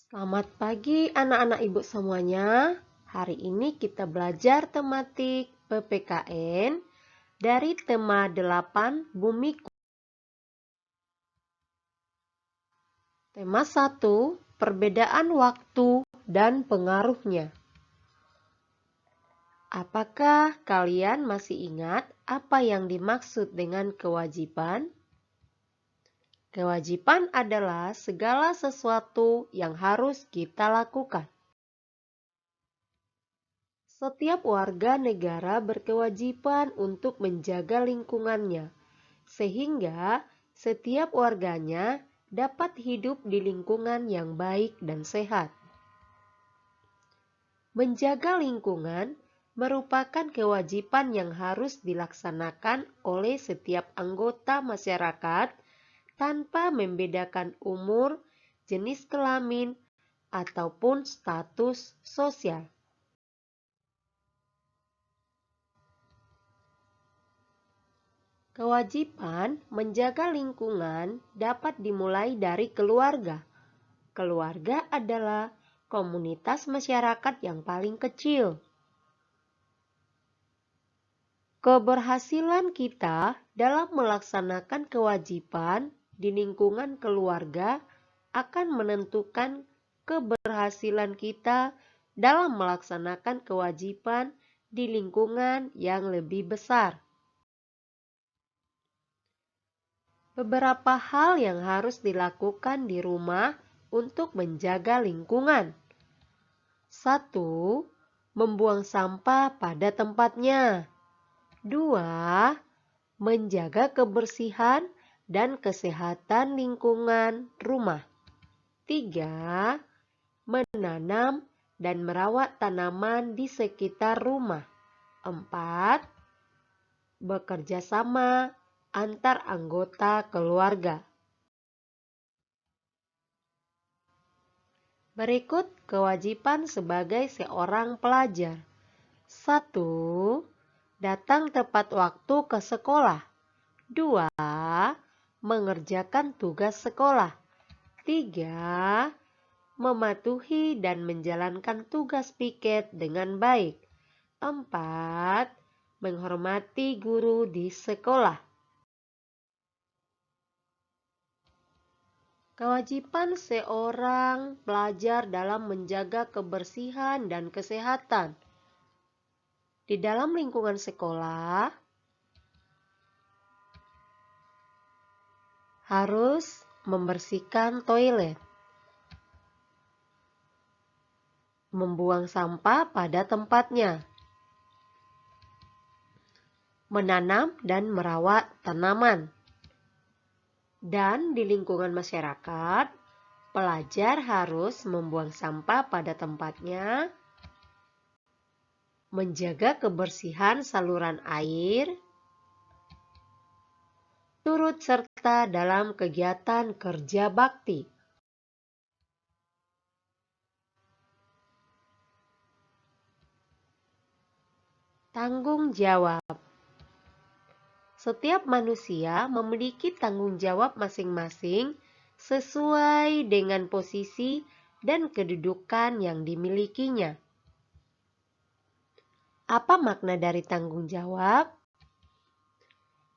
Selamat pagi anak-anak ibu semuanya. Hari ini kita belajar tematik PPKN dari tema 8 Bumiku. Tema 1, perbedaan waktu dan pengaruhnya. Apakah kalian masih ingat apa yang dimaksud dengan kewajiban? Kewajiban adalah segala sesuatu yang harus kita lakukan. Setiap warga negara berkewajiban untuk menjaga lingkungannya, sehingga setiap warganya dapat hidup di lingkungan yang baik dan sehat. Menjaga lingkungan merupakan kewajiban yang harus dilaksanakan oleh setiap anggota masyarakat tanpa membedakan umur, jenis kelamin, ataupun status sosial. Kewajiban menjaga lingkungan dapat dimulai dari keluarga. Keluarga adalah komunitas masyarakat yang paling kecil. Keberhasilan kita dalam melaksanakan kewajiban di lingkungan keluarga akan menentukan keberhasilan kita dalam melaksanakan kewajiban di lingkungan yang lebih besar. Beberapa hal yang harus dilakukan di rumah untuk menjaga lingkungan. 1. Membuang sampah pada tempatnya. 2. Menjaga kebersihan dan kesehatan lingkungan rumah. 3. Menanam dan merawat tanaman di sekitar rumah. 4. Bekerja sama antar anggota keluarga. Berikut kewajiban sebagai seorang pelajar. 1. Datang tepat waktu ke sekolah. 2. Mengerjakan tugas sekolah. 3. Mematuhi dan menjalankan tugas piket dengan baik. 4. Menghormati guru di sekolah. Kewajiban seorang pelajar dalam menjaga kebersihan dan kesehatan. Di dalam lingkungan sekolah, harus membersihkan toilet, membuang sampah pada tempatnya, menanam dan merawat tanaman. Dan di lingkungan masyarakat, pelajar harus membuang sampah pada tempatnya, menjaga kebersihan saluran air, turut serta dalam kegiatan kerja bakti. Tanggung jawab. Setiap manusia memiliki tanggung jawab masing-masing sesuai dengan posisi dan kedudukan yang dimilikinya. Apa makna dari tanggung jawab?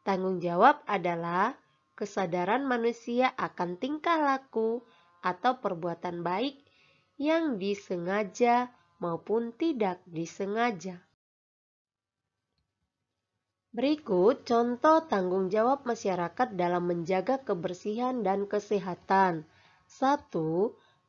Tanggung jawab adalah kesadaran manusia akan tingkah laku atau perbuatan baik yang disengaja maupun tidak disengaja. Berikut contoh tanggung jawab masyarakat dalam menjaga kebersihan dan kesehatan. 1.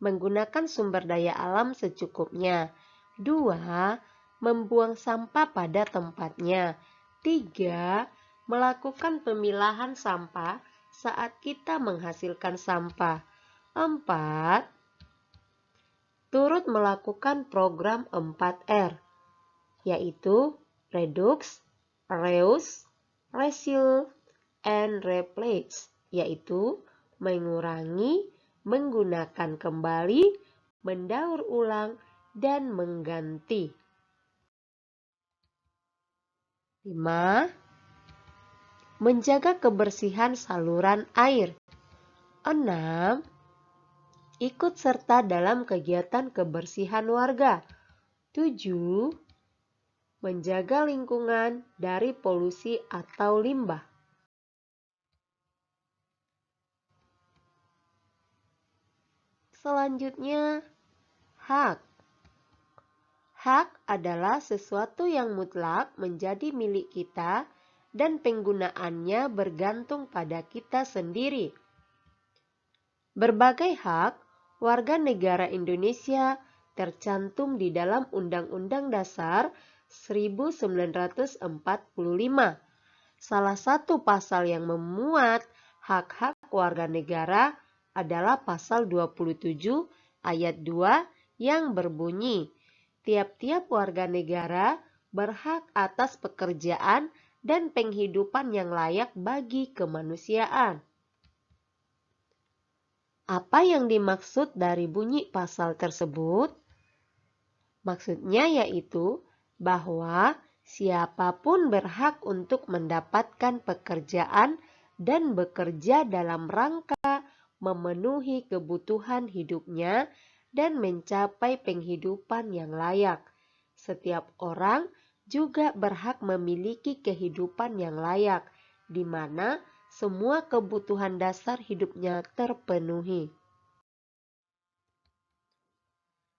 Menggunakan sumber daya alam secukupnya. 2. Membuang sampah pada tempatnya. 3. Melakukan pemilahan sampah saat kita menghasilkan sampah. 4. Turut melakukan program 4R, yaitu Reduce, Reuse, Recycle, and Replace, yaitu mengurangi, menggunakan kembali, mendaur ulang, dan mengganti. 5. Menjaga kebersihan saluran air. 6. Ikut serta dalam kegiatan kebersihan warga. 7. Menjaga lingkungan dari polusi atau limbah. Selanjutnya, hak. Hak adalah sesuatu yang mutlak menjadi milik kita dan penggunaannya bergantung pada kita sendiri. Berbagai hak warga negara Indonesia tercantum di dalam Undang-Undang Dasar 1945. Salah satu pasal yang memuat hak-hak warga negara adalah pasal 27 ayat 2 yang berbunyi, tiap-tiap warga negara berhak atas pekerjaan dan penghidupan yang layak bagi kemanusiaan. Apa yang dimaksud dari bunyi pasal tersebut? Maksudnya yaitu bahwa siapapun berhak untuk mendapatkan pekerjaan dan bekerja dalam rangka memenuhi kebutuhan hidupnya dan mencapai penghidupan yang layak. Setiap orang juga berhak memiliki kehidupan yang layak, di mana semua kebutuhan dasar hidupnya terpenuhi.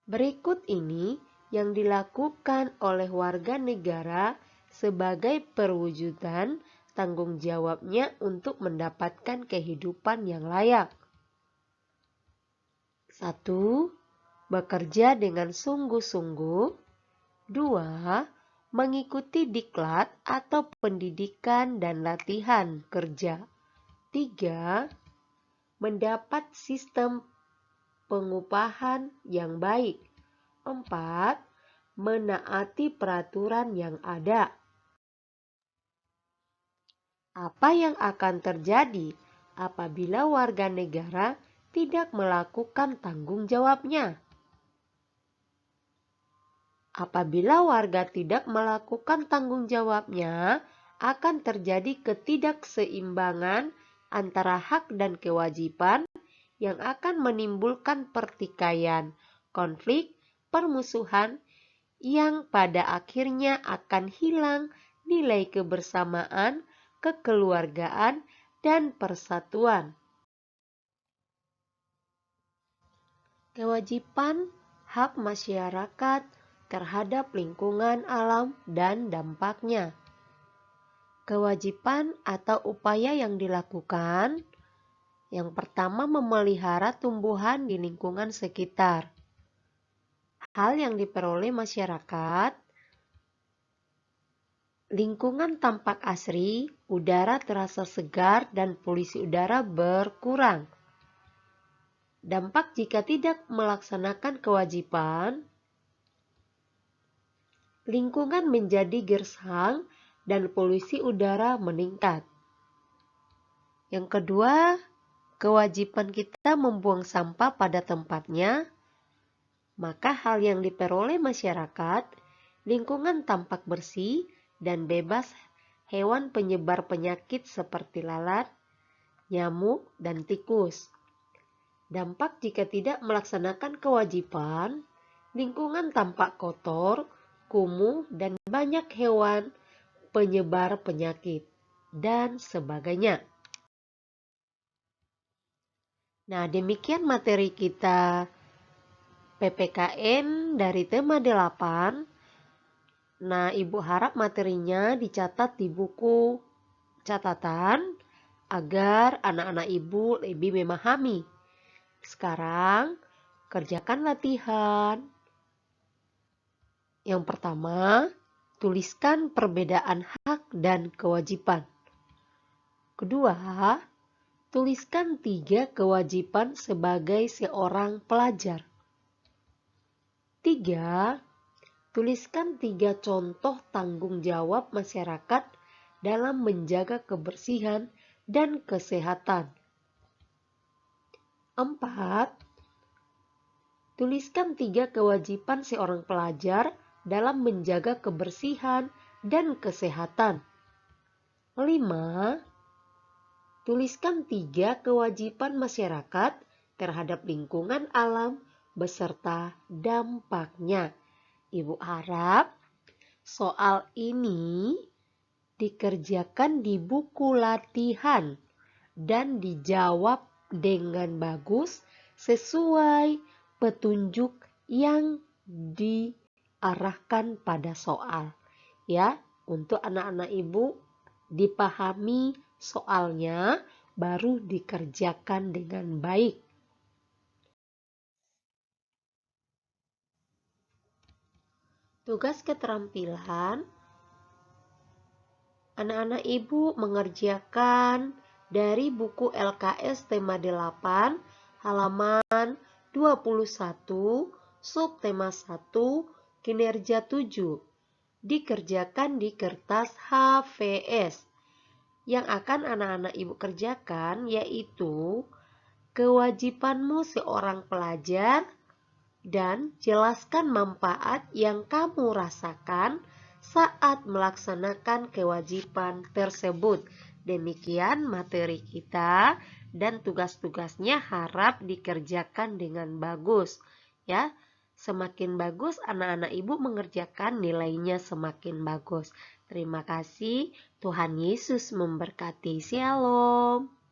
Berikut ini yang dilakukan oleh warga negara sebagai perwujudan tanggung jawabnya untuk mendapatkan kehidupan yang layak. 1. Bekerja dengan sungguh-sungguh. 2. Mengikuti diklat atau pendidikan dan latihan kerja. 3. Mendapat sistem pengupahan yang baik. 4. Menaati peraturan yang ada. Apa yang akan terjadi apabila warga negara tidak melakukan tanggung jawabnya? Apabila warga tidak melakukan tanggung jawabnya, akan terjadi ketidakseimbangan antara hak dan kewajiban yang akan menimbulkan pertikaian, konflik, permusuhan, yang pada akhirnya akan hilang nilai kebersamaan, kekeluargaan, dan persatuan. Kewajiban hak masyarakat terhadap lingkungan alam dan dampaknya. Kewajiban atau upaya yang dilakukan, yang pertama memelihara tumbuhan di lingkungan sekitar. Hal yang diperoleh masyarakat, lingkungan tampak asri, udara terasa segar, dan polusi udara berkurang. Dampak jika tidak melaksanakan kewajiban, lingkungan menjadi gersang dan polusi udara meningkat. Yang kedua, kewajiban kita membuang sampah pada tempatnya, maka hal yang diperoleh masyarakat, lingkungan tampak bersih dan bebas hewan penyebar penyakit seperti lalat, nyamuk, dan tikus. Dampak jika tidak melaksanakan kewajiban, lingkungan tampak kotor, kumuh, dan banyak hewan penyebar penyakit, dan sebagainya. Nah, demikian materi kita PPKN dari tema 8. Nah, Ibu harap materinya dicatat di buku catatan agar anak-anak Ibu lebih memahami. Sekarang, kerjakan latihan. Yang pertama, tuliskan perbedaan hak dan kewajiban. Kedua, tuliskan 3 kewajiban sebagai seorang pelajar. 3. Tuliskan 3 contoh tanggung jawab masyarakat dalam menjaga kebersihan dan kesehatan. 4. Tuliskan 3 kewajiban seorang pelajar dalam menjaga kebersihan dan kesehatan. 5. Tuliskan 3 kewajiban masyarakat terhadap lingkungan alam beserta dampaknya. Ibu harap soal ini dikerjakan di buku latihan dan dijawab dengan bagus sesuai petunjuk yang diarahkan pada soal. Ya, untuk anak-anak ibu dipahami soalnya baru dikerjakan dengan baik. Tugas keterampilan, anak-anak ibu mengerjakan dari buku LKS tema 8 halaman 21 subtema 1 kinerja 7 dikerjakan di kertas HVS. Yang akan anak-anak ibu kerjakan yaitu kewajibanmu seorang pelajar dan jelaskan manfaat yang kamu rasakan saat melaksanakan kewajiban tersebut. Demikian materi kita dan tugas-tugasnya harap dikerjakan dengan bagus. Ya, semakin bagus anak-anak ibu mengerjakan, nilainya semakin bagus. Terima kasih. Tuhan Yesus memberkati. Shalom.